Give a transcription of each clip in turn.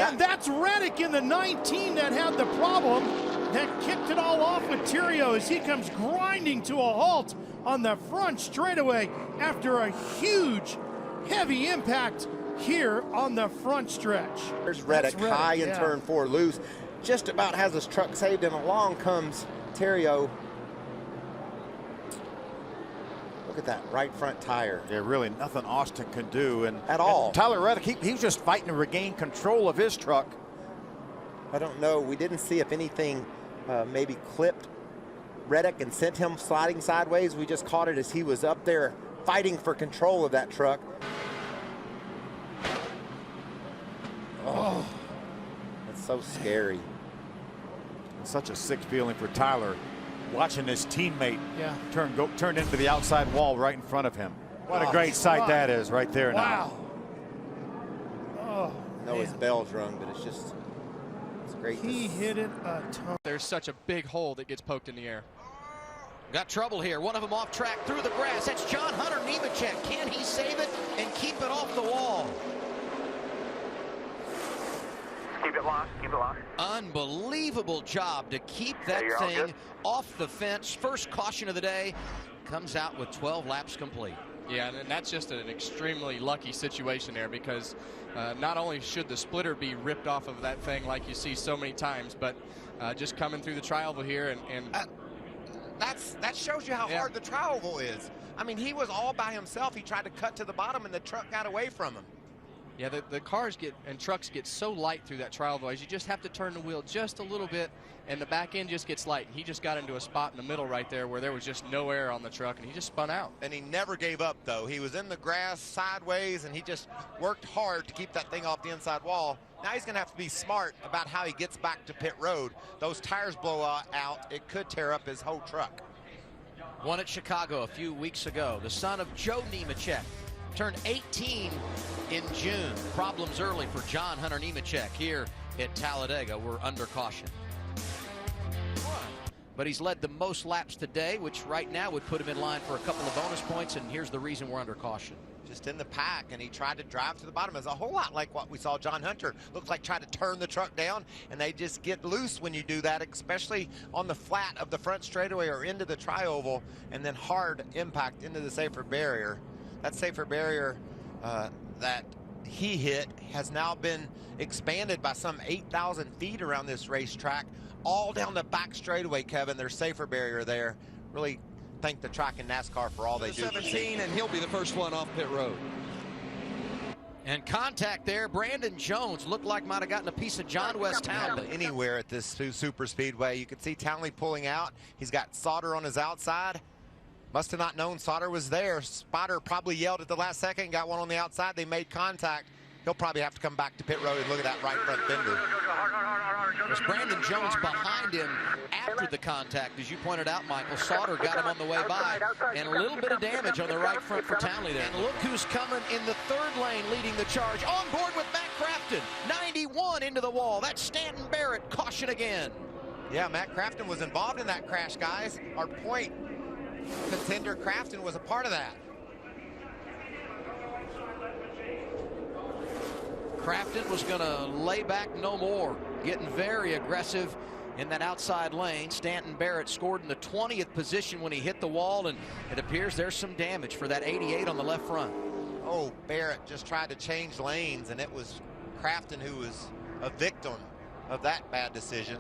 And that's Reddick in the 19 that had the problem, that kicked it all off with Terrio as he comes grinding to a halt on the front straightaway after a huge, heavy impact here on the front stretch. There's Reddick high in turn 4 loose. Just about has his truck saved, and along comes Terrio. Look at that right front tire. Yeah, really nothing Austin can do. At all. And Tyler Reddick, he was just fighting to regain control of his truck. I don't know. We didn't see if anything maybe clipped Reddick and sent him sliding sideways. We just caught it as he was up there fighting for control of that truck. Oh, that's so scary. It's such a sick feeling for Tyler, watching his teammate turn into the outside wall right in front of him. What a great sight that is right there now. Oh, I know his bell's rung, but it's just, it's great. He hit it a ton. There's such a big hole that gets poked in the air. Got trouble here. One of them off track through the grass. That's John Hunter Nemechek. Can he save it and keep it off the wall? Keep it locked, keep it locked. Unbelievable job to keep that thing off the fence. First caution of the day. Comes out with 12 laps complete. Yeah, and that's just an extremely lucky situation there, because not only should the splitter be ripped off of that thing like you see so many times, but just coming through the tri-oval here and that shows you how hard the tri-oval is. I mean, he was all by himself. He tried to cut to the bottom and the truck got away from him. yeah, the cars and trucks get so light through that tri-oval as you just have to turn the wheel just a little bit and the back end just gets light. He just got into a spot in the middle right there where there was just no air on the truck, and he just spun out. And he never gave up, though. He was in the grass sideways, and he just worked hard to keep that thing off the inside wall. Now he's going to have to be smart about how he gets back to pit road. Those tires blow out, it could tear up his whole truck. Won at Chicago a few weeks ago. The son of Joe Nemechek turned 18 in June. Problems early for John Hunter Nemechek here at Talladega. We're under caution. But he's led the most laps today, which right now would put him in line for a couple of bonus points, and here's the reason we're under caution. Just in the pack, and he tried to drive to the bottom. It's a whole lot like what we saw John Hunter. Looks like trying to turn the truck down, and they just get loose when you do that, especially on the flat of the front straightaway or into the tri-oval, and then hard impact into the safer barrier. That safer barrier that he hit has now been expanded by some 8,000 feet around this racetrack, all down the back straightaway, Kevin. There's safer barrier there. Really thank the track and NASCAR for all they do. 17, and he'll be the first one off pit road. And contact there, Brandon Jones looked like might have gotten a piece of John West Townley. Anywhere at this super speedway, you can see Townley pulling out. He's got Sauter on his outside. Must have not known Sauter was there. Spotter probably yelled at the last second, got one on the outside. They made contact. He'll probably have to come back to pit road and look at that right front fender. Was Brandon Jones behind him after the contact, as you pointed out, Michael? Sauter got him on the way by, and a little bit of damage on the right front for Townley there. And look who's coming in the third lane leading the charge. On board with Matt Crafton, 91 into the wall. That's Stanton Barrett, caution again. Yeah, Matt Crafton was involved in that crash, guys. Our point contender Crafton was a part of that. Crafton was going to lay back no more, getting very aggressive in that outside lane. Stanton Barrett scored in the 20th position when he hit the wall, and it appears there's some damage for that 88 on the left front. Oh, Barrett just tried to change lanes, and it was Crafton who was a victim of that bad decision.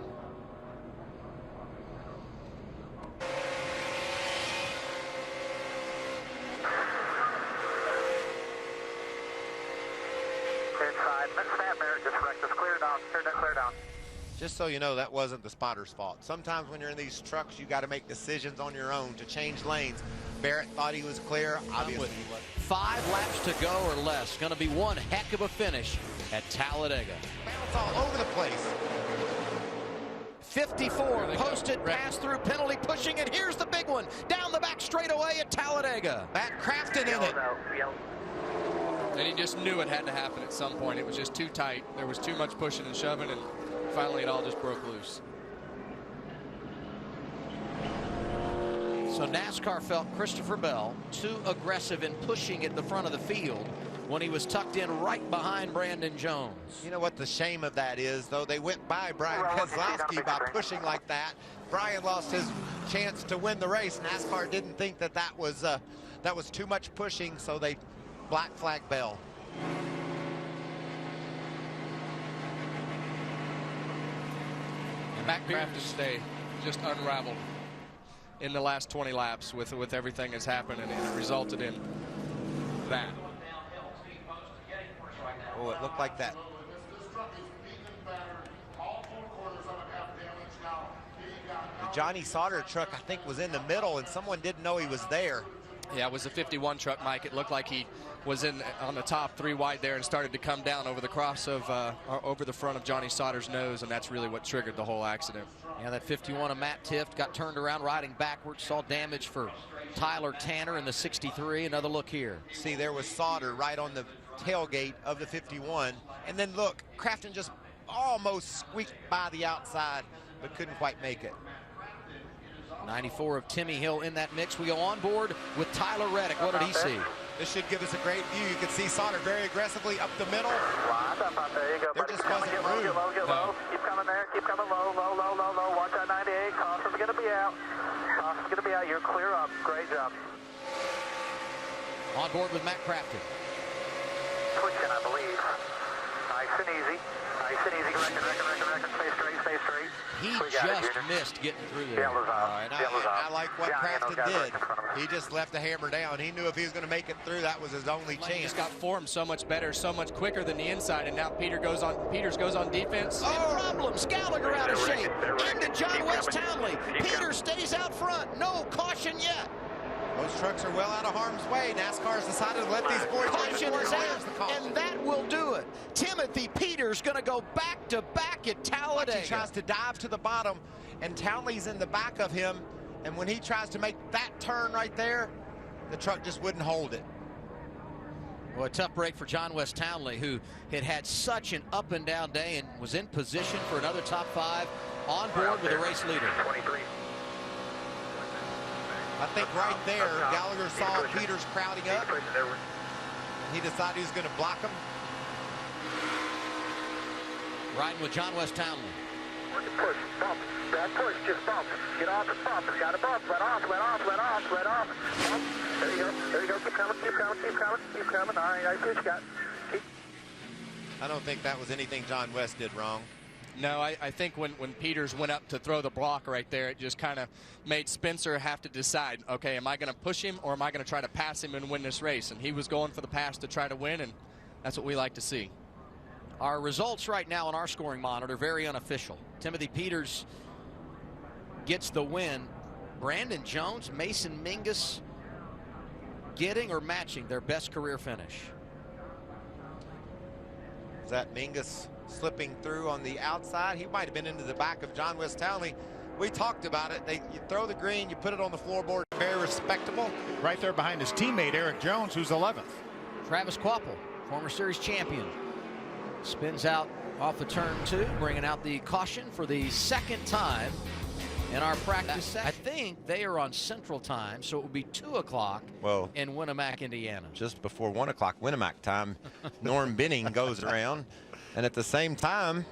Just so you know, that wasn't the spotter's fault. Sometimes when you're in these trucks, you got to make decisions on your own to change lanes. Barrett thought he was clear. Obviously he wasn't. 5 laps to go or less. Going to be one heck of a finish at Talladega. Bounce all over the place. 54, posted, pass through, penalty, pushing it. Here's the big one. Down the back straightaway at Talladega. Matt Crafton in it. And he just knew it had to happen at some point. It was just too tight. There was too much pushing and shoving, and finally it all just broke loose. So So NASCAR felt Christopher Bell too aggressive in pushing at the front of the field when he was tucked in right behind Brandon Jones. You know what the shame of that is, though? They went by Brian Keselowski by pushing like that. Brian lost his chance to win the race. NASCAR didn't think that that was too much pushing, so they black flag Bell. And Matt Crafton's day just unraveled in the last 20 laps with everything that's happened, and it resulted in that. Oh, it looked like that. The Johnny Sauter truck, I think, was in the middle, and someone didn't know he was there. Yeah, it was the 51 truck, Mike. It looked like he was on the top 3 wide there and started to come down over the cross of over the front of Johnny Sauter's nose, and that's really what triggered the whole accident. Yeah, that 51 of Matt Tifft got turned around riding backwards. Saw damage for Tyler Tanner in the 63. Another look here. See, there was Sauter right on the tailgate of the 51, and then look, Crafton just almost squeaked by the outside, but couldn't quite make it. 94 of Timmy Hill in that mix. We go on board with Tyler Reddick. What did he see? This should give us a great view. You can see Sauter very aggressively up the middle. There you go, There buddy. just Keep coming, wasn't get low, room. get low, get low. Keep coming there. Keep coming low, low, low, low, low. Watch that 98. Caution's going to be out. Caution's going to be out. You're clear up. Great job. On board with Matt Crafton. Twitching, I believe. Nice and easy. Nice and easy. Record. Stay straight, stay straight. He We got it, just Junior. missed getting through there. Yellow's out. And Yellow's out. I like what Yeah, Crafton those guys right did. in front of us. He just left the hammer down. He knew if he was going to make it through, that was his only He chance. just got formed so much better, so much quicker than the inside, and now Peters goes on defense. Oh, problems. Gallagher out of shape. Into John West Townley. Peter stays out front. No caution yet. Those trucks are well out of harm's way. NASCAR's decided to let these boys Caution is out, and and that will do it. Timothy Peters going to go back-to-back at Talladega. he tries to dive to the bottom, and Townley's in the back of him, and when he tries to make that turn right there, the truck just wouldn't hold it. Well, a tough break for John West Townley, who had such an up-and-down day and was in position for another top 5 on board with the race leader. 23. I think right there, Gallagher saw Peters crowding up. He decided he was going to block him. Riding with John West Townley. Push, bump, that push, just bump. Get off the bump, it's got a bump, let off. Bump. There you go, keep coming. All right, I see what you got. I don't think that was anything John West did wrong. No, I think when Peters went up to throw the block right there, it just kind of made Spencer have to decide, okay, am I going to push him or am I going to try to pass him and win this race? And he was going for the pass to try to win, and that's what we like to see. Our results right now on our scoring monitor, very unofficial. Timothy Peters gets the win. Brandon Jones, Mason Mingus getting or matching their best career finish. Is that Mingus slipping through on the outside? He might have been into the back of John West Townley. We talked about it. You throw the green, you put it on the floorboard. Very respectable. Right there behind his teammate, Eric Jones, who's 11th. Travis Quapple, former series champion, spins out off the turn 2, bringing out the caution for the second time in our practice session. I think they are on Central Time, so it will be 2 o'clock in Winamac, Indiana. Just before 1 o'clock Winamac time, Norm Benning goes around, and at the same time,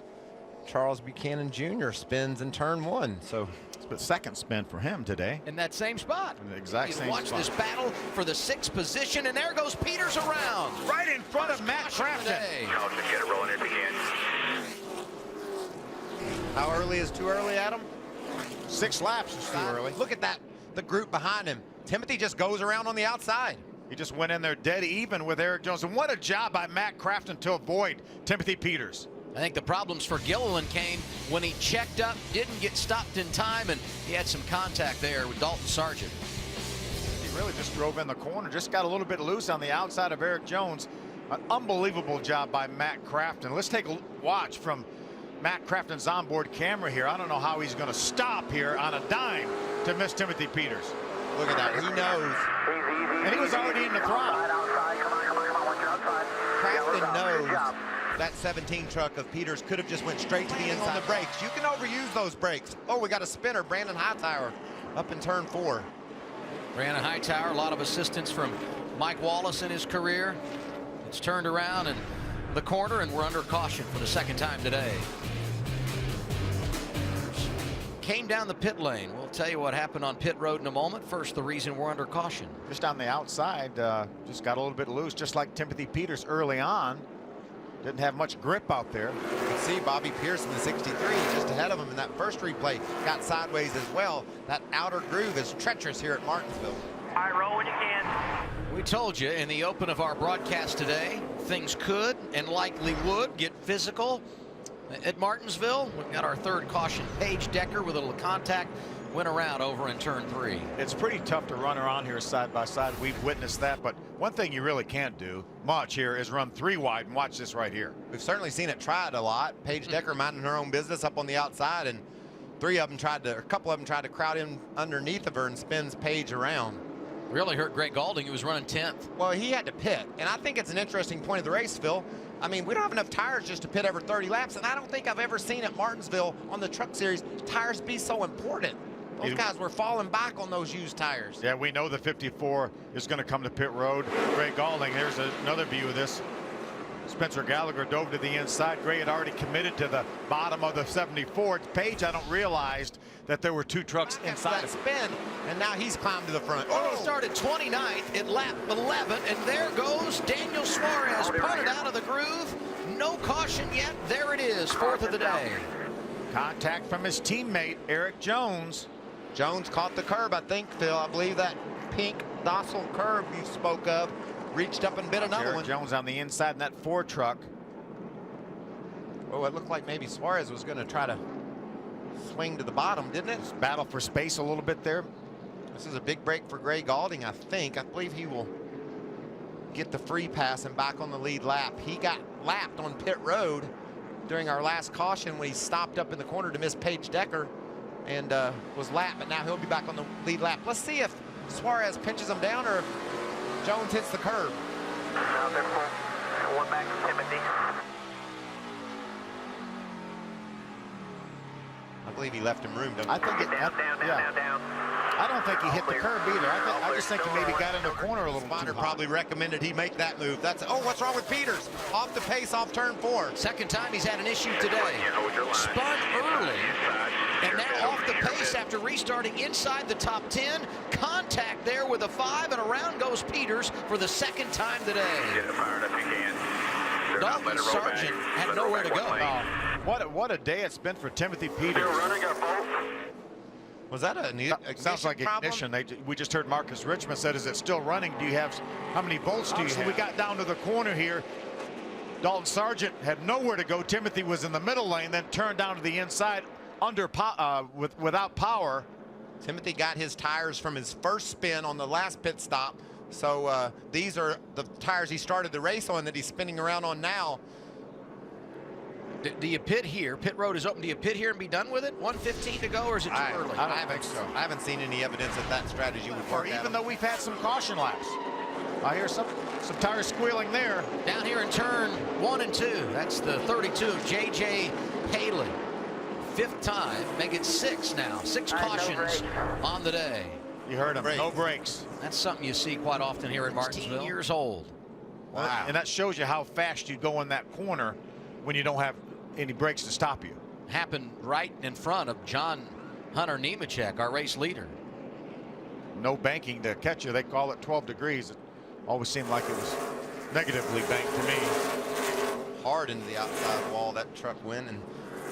Charles Buchanan Jr. spins in turn 1. So it's the second spin for him today. In that same spot. In the exact same watch spot. this battle for the 6th position, and there goes Peters around. Right in front of Matt Crafton. I'll just get it rolling if you can. how early is too early, Adam? 6 laps is too early. Look at that, the group behind him. Timothy just goes around on the outside. He just went in there dead even with Eric Jones. And what a job by Matt Crafton to avoid Timothy Peters. I think the problems for Gilliland came when he checked up, didn't get stopped in time, and he had some contact there with Dalton Sargent. He really just drove in the corner, just got a little bit loose on the outside of Eric Jones. An unbelievable job by Matt Crafton. Let's take a watch from Matt Crafton's onboard camera here. I don't know how he's going to stop here on a dime to miss Timothy Peters. Look at that, he knows. And he was already in the throttle. Crafton knows that 17 truck of Peters could have just went straight to the inside on the brakes. You can overuse those brakes. Oh, we got a spinner, Brandon Hightower, up in turn 4. Ran a high tower, a lot of assistance from Mike Wallace in his career. It's turned around in the corner, and we're under caution for the second time today. Came down the pit lane. We'll tell you what happened on pit road in a moment. First, the reason we're under caution. Just on the outside, just got a little bit loose, just like Timothy Peters early on. Didn't have much grip out there. You can see Bobby Pearson, the 63, just ahead of him in that first replay, got sideways as well. That outer groove is treacherous here at Martinsville. All right, roll when you can. We told you in the open of our broadcast today, things could and likely would get physical at Martinsville. We've got our third caution. Paige Decker with a little contact went around over in turn 3. It's pretty tough to run around here side by side. We've witnessed that, but one thing you really can't do much here is run 3 wide, and watch this right here. We've certainly seen it tried a lot. Paige Decker minding her own business up on the outside, and a couple of them tried to crowd in underneath of her and spins Paige around. Really hurt Greg Galding, who was running 10th. Well, he had to pit, and I think it's an interesting point of the race, Phil. I mean, we don't have enough tires just to pit every 30 laps, and I don't think I've ever seen at Martinsville on the Truck Series tires be so important. Those guys were falling back on those used tires. Yeah, we know the 54 is going to come to pit road. Greg Galding, there's another view of this. Spencer Gallagher dove to the inside. Gray had already committed to the bottom of the 74. Page, I don't realized that there were 2 trucks inside. That spin, and now he's climbed to the front. Oh, started 29th in lap 11, and there goes Daniel Suarez, punted out of the groove. No caution yet. There it is, 4th of the day. Contact from his teammate, Eric Jones. Jones caught the curb, I think, Phil. I believe that pink docile curb you spoke of reached up and bit another one. Jones on the inside in that Ford truck. Oh, it looked like maybe Suarez was going to try to swing to the bottom, didn't it? Just battle for space a little bit there. This is a big break for Gray Galding, I think. I believe he will get the free pass and back on the lead lap. He got lapped on pit road during our last caution when he stopped up in the corner to miss Paige Decker and was lapped, but now he'll be back on the lead lap. Let's see if Suarez pinches him down or if Jones hits the curb. Out there, one back to Timothy. I believe he left him room. I think it, Down. I don't think he hit the curb either. I just think he maybe got in the corner a little Spotter too high. probably recommended he make that move. Oh, what's wrong with Peters? Off the pace, off turn 4. Second time he's had an issue today. Spun early, and now off the pace after restarting inside the top 10. Contact there with a 5, and around goes Peters for the second time today. Get it fired up if you can. Dalton Sargent had nowhere to go. What a day it's been for Timothy Peters. Running up both. Was that a Sounds like ignition. We just heard Marcus Richmond said, is it still running? Do you have, how many volts do you have? We got down to the corner here. Dalton Sargent had nowhere to go. Timothy was in the middle lane, then turned down to the inside without power. Timothy got his tires from his first spin on the last pit stop. So these are the tires he started the race on that he's spinning around on now. Do you pit here? Pit road is open. Do you pit here and be done with it? 1:15 to go, or is it too early? I don't think so. I haven't seen any evidence that strategy would work. Or even though we've had some caution laps. I hear some tires squealing there. Down here in turn 1 and 2. That's the 32 of J.J. Haley. 5th time, make it 6 now. 6 cautions on the day. You heard him. No brakes. That's something you see quite often here in Martinsville. 16 years old. Wow. And that shows you how fast you go in that corner when you don't have any brakes to stop you. Happened right in front of John Hunter Nemechek, our race leader. No banking to catch you. They call it 12 degrees. It always seemed like it was negatively banked to me. Hard into the outside wall that truck went, and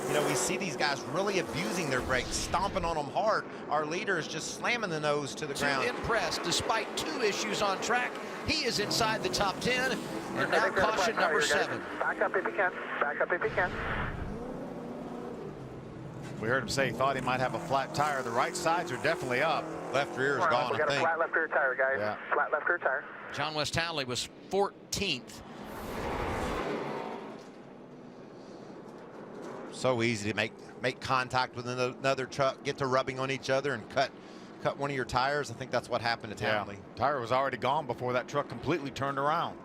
you know, we see these guys really abusing their brakes, stomping on them hard. Our leader is just slamming the nose to the ground. Impressed, despite 2 issues on track. He is inside the top 10, and now caution number 7. Back up if you can. Back up if you can. We heard him say he thought he might have a flat tire. The right sides are definitely up. Left rear is gone, We got a flat left rear tire, guys. Yeah. Flat left rear tire. John West Townley was 14th. So easy to make contact with another truck, get to rubbing on each other, and cut one of your tires. I think that's what happened to Townley. Tire was already gone before that truck completely turned around.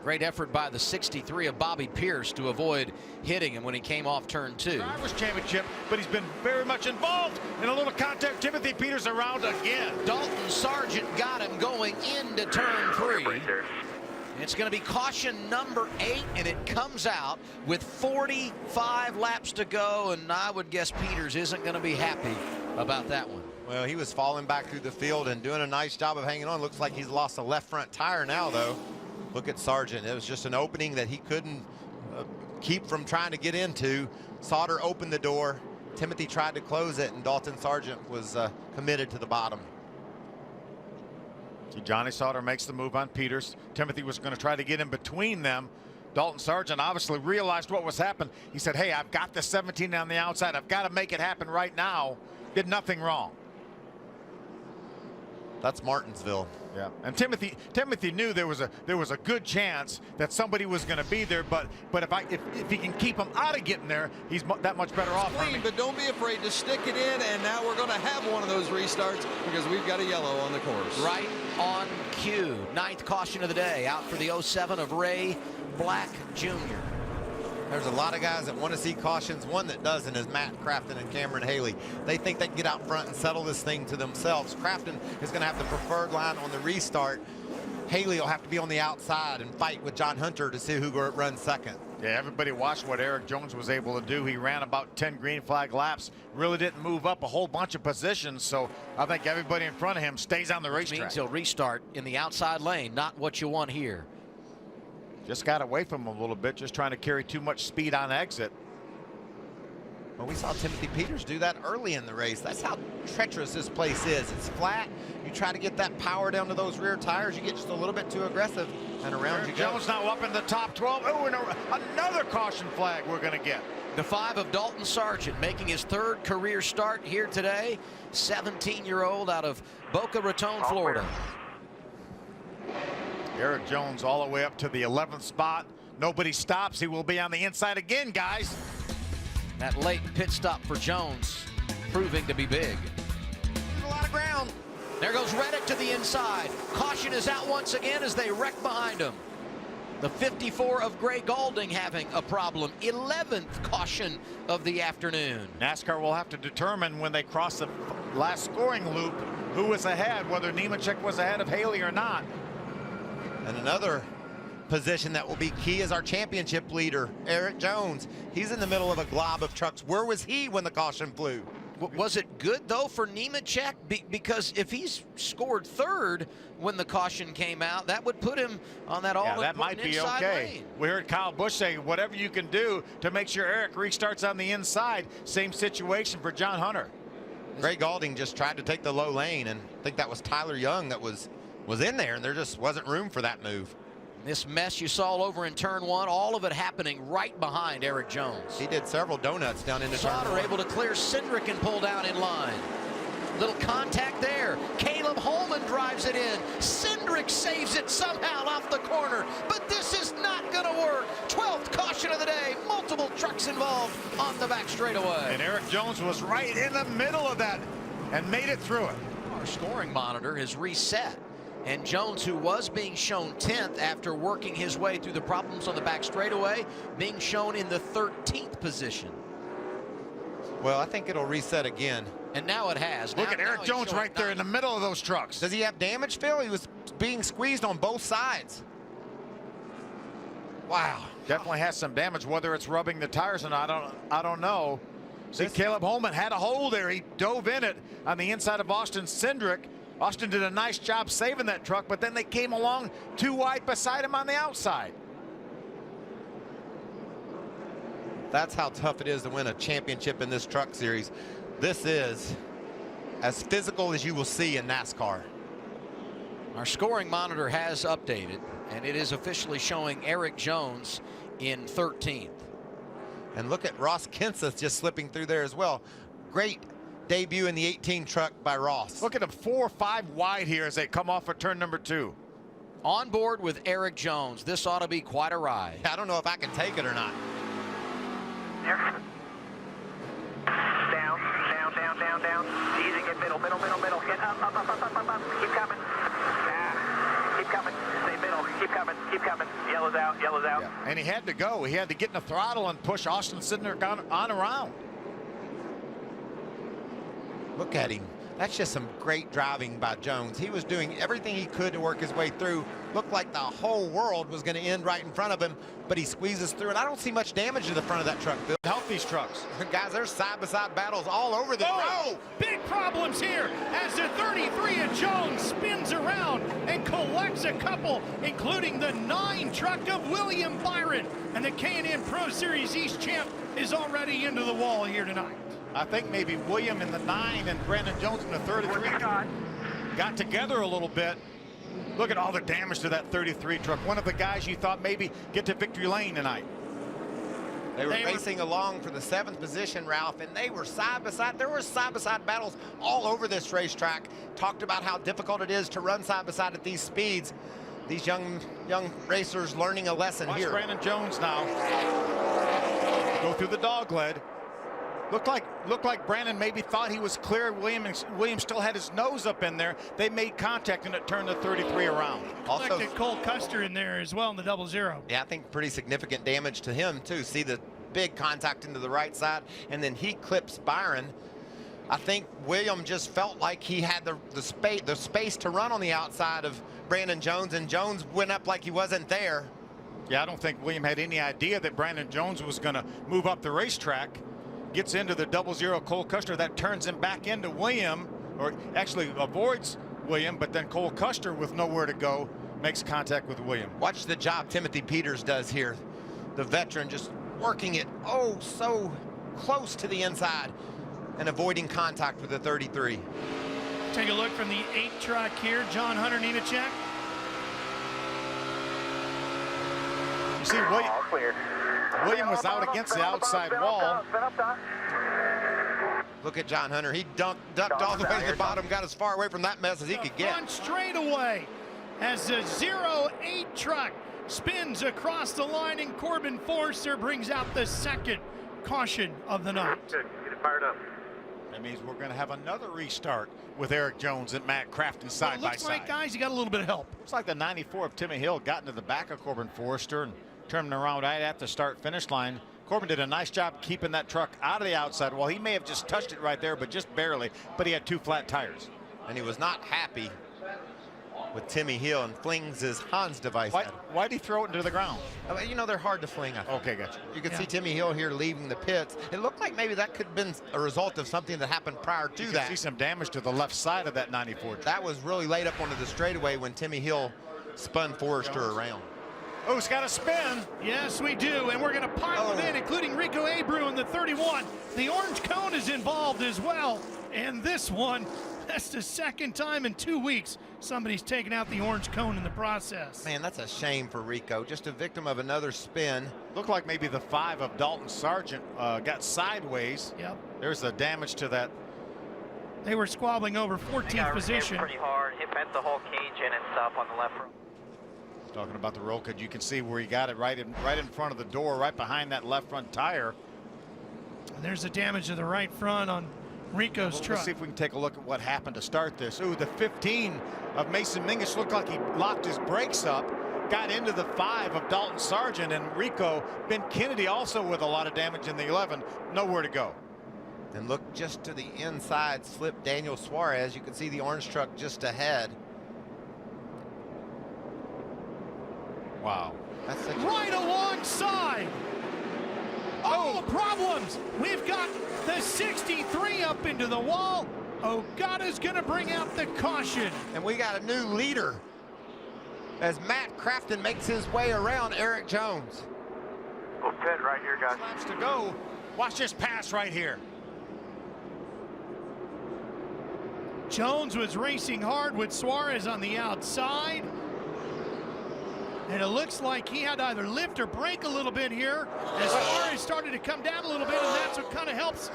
Great effort by the 63 of Bobby Pierce to avoid hitting him when he came off turn 2. Drivers Championship, but he's been very much involved in a little contact. Timothy Peters around again. Dalton Sargent got him going into turn 3. It's going to be caution number 8, and it comes out with 45 laps to go, and I would guess Peters isn't going to be happy about that one. Well, he was falling back through the field and doing a nice job of hanging on. Looks like he's lost a left front tire now, though. Look at Sargent. It was just an opening that he couldn't keep from trying to get into. Sauter opened the door. Timothy tried to close it, and Dalton Sargent was committed to the bottom. See, Johnny Sauter makes the move on Peters. Timothy was going to try to get in between them. Dalton Sargent obviously realized what was happening. He said, hey, I've got the 17 on the outside. I've got to make it happen right now. Did nothing wrong. That's Martinsville. Yeah, and Timothy knew there was a good chance that somebody was going to be there, but if he can keep him out of getting there, he's that much better off. Clean, but don't be afraid to stick it in, and now we're going to have one of those restarts because we've got a yellow on the course. Right on cue. 9th caution of the day, out for the 07 of Ray Black Jr. There's a lot of guys that want to see cautions. One that doesn't is Matt Crafton and Cameron Haley. They think they can get out front and settle this thing to themselves. Crafton is going to have the preferred line on the restart. Haley will have to be on the outside and fight with John Hunter to see who runs second. Yeah, everybody watched what Erik Jones was able to do. He ran about 10 green flag laps, really didn't move up a whole bunch of positions, so I think everybody in front of him stays on the racetrack. Means he'll restart in the outside lane, not what you want here. Just got away from him a little bit, just trying to carry too much speed on exit. Well, we saw Timothy Peters do that early in the race. That's how treacherous this place is. It's flat. You try to get that power down to those rear tires. You get just a little bit too aggressive, and around you go. Jones now up in the top 12. Oh, and another caution flag we're going to get. The 5 of Dalton Sargent making his 3rd career start here today. 17-year-old out of Boca Raton, Florida. Erik Jones all the way up to the 11th spot. Nobody stops. He will be on the inside again, guys. That late pit stop for Jones proving to be big. A lot of ground. There goes Reddick to the inside. Caution is out once again as they wreck behind him. The 54 of Gray Gaulding having a problem. 11th caution of the afternoon. NASCAR will have to determine when they cross the last scoring loop who was ahead, whether Nemechek was ahead of Haley or not. And another position that will be key is our championship leader, Erik Jones. He's in the middle of a glob of trucks. Where was he when the caution flew? Was it good, though, for Nemechek? Because if he's scored 3rd when the caution came out, that would put him on that all-important that might be okay. lane. We heard Kyle Busch say, whatever you can do to make sure Erik restarts on the inside. Same situation for John Hunter. Gray Gaulding just tried to take the low lane, and I think that was Tyler Young that was in there, and there just wasn't room for that move. This mess you saw over in turn 1, all of it happening right behind Erik Jones. He did several donuts down into turn 1. Sauter able to clear Cindric and pull down in line. Little contact there. Caleb Holman drives it in. Cindric saves it somehow off the corner, but this is not going to work. 12th caution of the day. Multiple trucks involved on the back straightaway. And Erik Jones was right in the middle of that and made it through it. Our scoring monitor has reset. And Jones, who was being shown 10th after working his way through the problems on the back straightaway, being shown in the 13th position. Well, I think it'll reset again. And now it has. Look at Erik Jones right there in the middle of those trucks. Does he have damage, Phil? He was being squeezed on both sides. Wow. Definitely has some damage, whether it's rubbing the tires or not, I don't know. See, Caleb Holman had a hole there. He dove in it on the inside of Austin Cindric. Austin did a nice job saving that truck, but then they came along too wide beside him on the outside. That's how tough it is to win a championship in this truck series. This is as physical as you will see in NASCAR. Our scoring monitor has updated, and it is officially showing Erik Jones in 13th. And look at Ross Kenseth just slipping through there as well. Great debut in the 18 truck by Ross. Look at them 4 or 5 wide here as they come off of turn number 2. On board with Erik Jones. This ought to be quite a ride. I don't know if I can take it or not. Down, down, down, down, down. Easy, get middle, middle, middle, middle. Get up, up, up, up, up, up, up. Keep coming. Yeah. Keep coming. Stay middle. keep coming. Yellow's out, yellow's out. Yeah. And he had to go. He had to get in the throttle and push Austin Cindric on around. Look at him. That's just some great driving by Jones. He was doing everything he could to work his way through. Looked like the whole world was going to end right in front of him, but he squeezes through, and I don't see much damage to the front of that truck, Bill. Help these trucks. Guys, there's side-by-side battles all over the road. Big problems here as the 33 of Jones spins around and collects a couple, including the 9 truck of William Byron. And the K&N Pro Series East champ is already into the wall here tonight. I think maybe William in the 9 and Brandon Jones in the 33 got together a little bit. Look at all the damage to that 33 truck. One of the guys you thought maybe get to victory lane tonight. They were racing along for the 7th position, Ralph, and they were side by side. There were side-by-side battles all over this racetrack. Talked about how difficult it is to run side by side at these speeds. These young racers learning a lesson Watch here. Brandon Jones now go through the dogleg. Looked like Brandon maybe thought he was clear. William still had his nose up in there. They made contact and it turned the 33 around. Also, Cole Custer in there as well in the 00. Yeah, I think pretty significant damage to him too. See the big contact into the right side, and then he clips Byron. I think William just felt like he had the space to run on the outside of Brandon Jones, and Jones went up like he wasn't there. Yeah, I don't think William had any idea that Brandon Jones was going to move up the racetrack. Gets into the 00 Cole Custer. That turns him back into William, or actually avoids William, but then Cole Custer with nowhere to go makes contact with William. Watch the job Timothy Peters does here. The veteran just working it so close to the inside and avoiding contact with the 33. Take a look from the 8 truck here. John Hunter Nemechek. You see, William was out against the outside wall. Look at John Hunter. He ducked all the way to the bottom, got as far away from that mess as he could get. Front straightaway as the 08 truck spins across the line, and Corbin Forster brings out the 2nd caution of the night. Good. Get it fired up. That means we're going to have another restart with Eric Jones and Matt Crafton side by Looks side. like, guys, you got a little bit of help. Looks like the 94 of Timmy Hill got into the back of Corbin Forster and turned him around right at the start-finish line. Corbin did a nice job keeping that truck out of the outside. Well, he may have just touched it right there, but just barely. But he had 2 flat tires. And he was not happy with Timmy Hill and flings his Hans device at him. Why'd he throw it into the ground? You know, they're hard to fling. I think. Okay, gotcha. You can see Timmy Hill here leaving the pits. It looked like maybe that could have been a result of something that happened prior to You that. can see some damage to the left side of that 94. That was really laid up onto the straightaway when Timmy Hill spun Forrester around. Oh, it's got a spin. Yes, we do, and we're going to pile them in, including Rico Abreu in the 31. The orange cone is involved as well, and this one, that's the 2nd time in 2 weeks somebody's taken out the orange cone in the process. Man, that's a shame for Rico. Just a victim of another spin. Looked like maybe the 5 of Dalton Sargent got sideways. Yep. There's the damage to that. They were squabbling over 14th position. Pretty hard. He bent the whole cage in and stop on the left row. Talking about the roll cage, you can see where he got it right in front of the door, right behind that left front tire. And there's the damage to the right front on Rico's truck. Let's see if we can take a look at what happened to start this. Ooh, the 15 of Mason Mingus looked like he locked his brakes up, got into the 5 of Dalton Sargent, and Rico. Ben Kennedy also with a lot of damage in the 11, nowhere to go. And look just to the inside, slip Daniel Suarez. You can see the orange truck just ahead. Wow. That's such Right alongside. Oh, problems. We've got the 63 up into the wall. Ogata's going to bring out the caution. And we got a new leader as Matt Crafton makes his way around Eric Jones. We'll pit right here, guys. Laps to go. Watch this pass right here. Jones was racing hard with Suarez on the outside. And it looks like he had to either lift or brake a little bit here as Suarez started to come down a little bit, and that's what kind of helps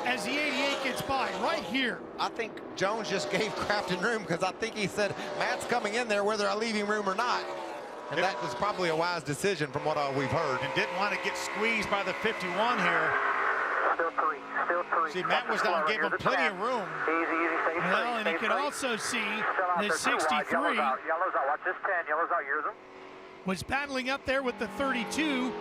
as the 88 gets by right here. I think Jones just gave Crafton room because I think he said, Matt's coming in there whether I leave him room or not. And that was probably a wise decision from what we've heard. And didn't want to get squeezed by the 51 here. Still three. See, Matt was down, gave him plenty of room. Easy, stay Well, and you free. can also see Still out the there, too. 63. Yellow's out. Watch this 10. Yellow's out. Here's him. was battling up there with the 32,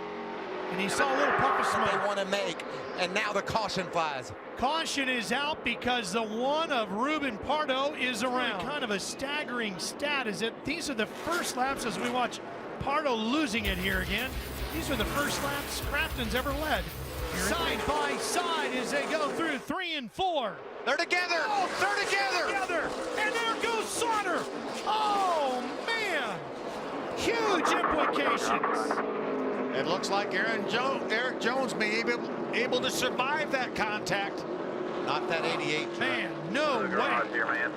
and he saw a little puff of smoke. They want to make, and now the caution flies. Caution is out because the one of Ruben Pardo is around. Kind of a staggering stat is that these are the first laps as we watch Pardo losing it here again. These are the first laps Crafton's ever led. Side by side as they go through 3 and 4. They're together. Oh, They're together. And there goes Sauter. Oh, man. Huge implications. It looks like Eric Jones may be able to survive that contact. Not that 88 truck. Man, no way. Here, man.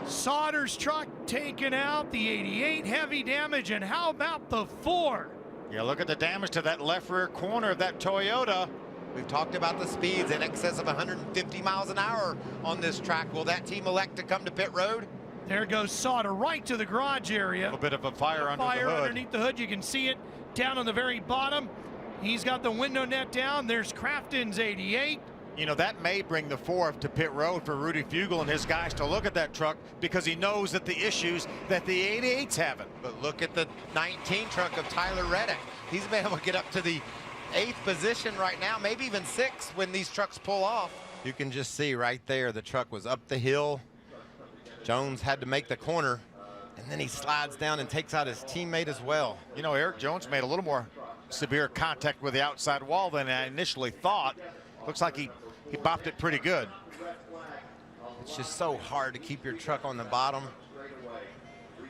Sauter's truck taken out, the 88 heavy damage, and how about the 4? Yeah, look at the damage to that left rear corner of that Toyota. We've talked about the speeds in excess of 150 miles an hour on this track. Will that team elect to come to pit road? There goes Sauter right to the garage area. A little bit of a fire under the hood. Underneath the hood, you can see it down on the very bottom. He's got the window net down. There's Crafton's 88. You know, that may bring the 4 to pit road for Rudy Fugle and his guys to look at that truck because he knows that the issues that the 88's having. But look at the 19 truck of Tyler Reddick. He's been able to get up to the 8th position right now, maybe even 6th when these trucks pull off. You can just see right there, the truck was up the hill. Jones had to make the corner, and then he slides down and takes out his teammate as well. You know, Eric Jones made a little more severe contact with the outside wall than I initially thought. Looks like he bopped it pretty good. It's just so hard to keep your truck on the bottom.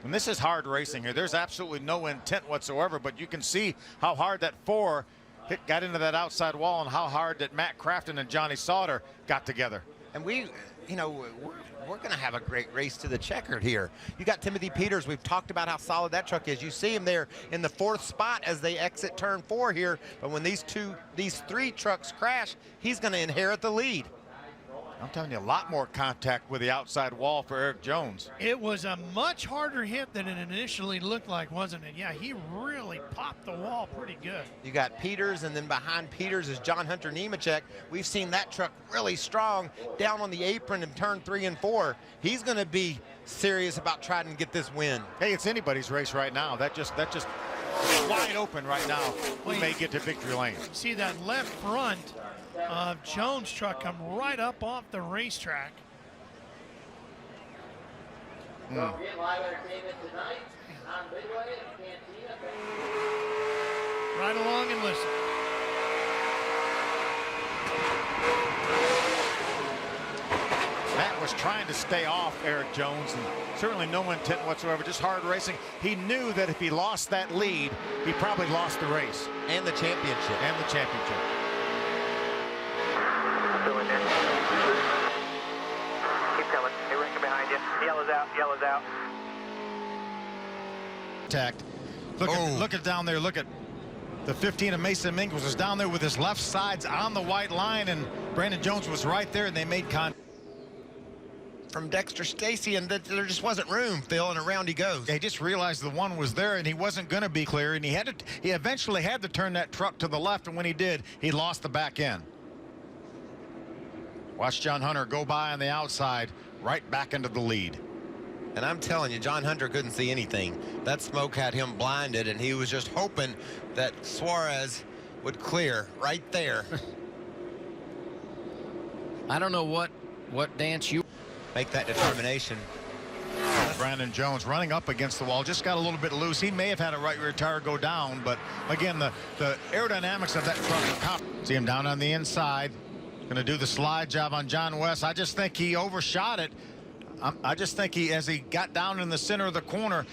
And this is hard racing here. There's absolutely no intent whatsoever, but you can see how hard that 4 got into that outside wall and how hard that Matt Crafton and Johnny Sauter got together. And we're going to have a great race to the checkered here. You got Timothy Peters. We've talked about how solid that truck is. You see him there in the 4th spot as they exit turn 4 here. But when these 3 trucks crash, he's going to inherit the lead. I'm telling you, a lot more contact with the outside wall for Eric Jones. It was a much harder hit than it initially looked like, wasn't it? Yeah, he really popped the wall pretty good. You got Peters, and then behind Peters is John Hunter Nemechek. We've seen that truck really strong down on the apron in turn 3 and 4. He's going to be serious about trying to get this win. Hey, it's anybody's race right now. That just wide open right now. We may get to victory lane. See that left front of Jones' truck come right up off the racetrack. Live entertainment tonight on Midway and Cantina. Right along and listen. Matt was trying to stay off Eric Jones, and certainly no intent whatsoever, just hard racing. He knew that if he lost that lead, he probably lost the race. And the championship. And the championship. Keep coming. Hey, Ringer behind you. Yellow's out. Yellow's out. Contact. Look at down there. Look at the 15 of Mason Mingles was down there with his left sides on the white line, and Brandon Jones was right there, and they made contact. From Dexter Stacy, and there just wasn't room, Phil, and around he goes. They just realized the one was there, and he wasn't going to be clear, and he eventually had to turn that truck to the left, and when he did, he lost the back end. Watch John Hunter go by on the outside, right back into the lead. And I'm telling you, John Hunter couldn't see anything. That smoke had him blinded, and he was just hoping that Suarez would clear right there. I don't know what dance you make that determination. Brandon Jones running up against the wall, just got a little bit loose. He may have had a right rear tire go down, but again, the aerodynamics of that truck. See him down on the inside. Going to do the slide job on John West. I just think he overshot it. I just think as he got down in the center of the corner,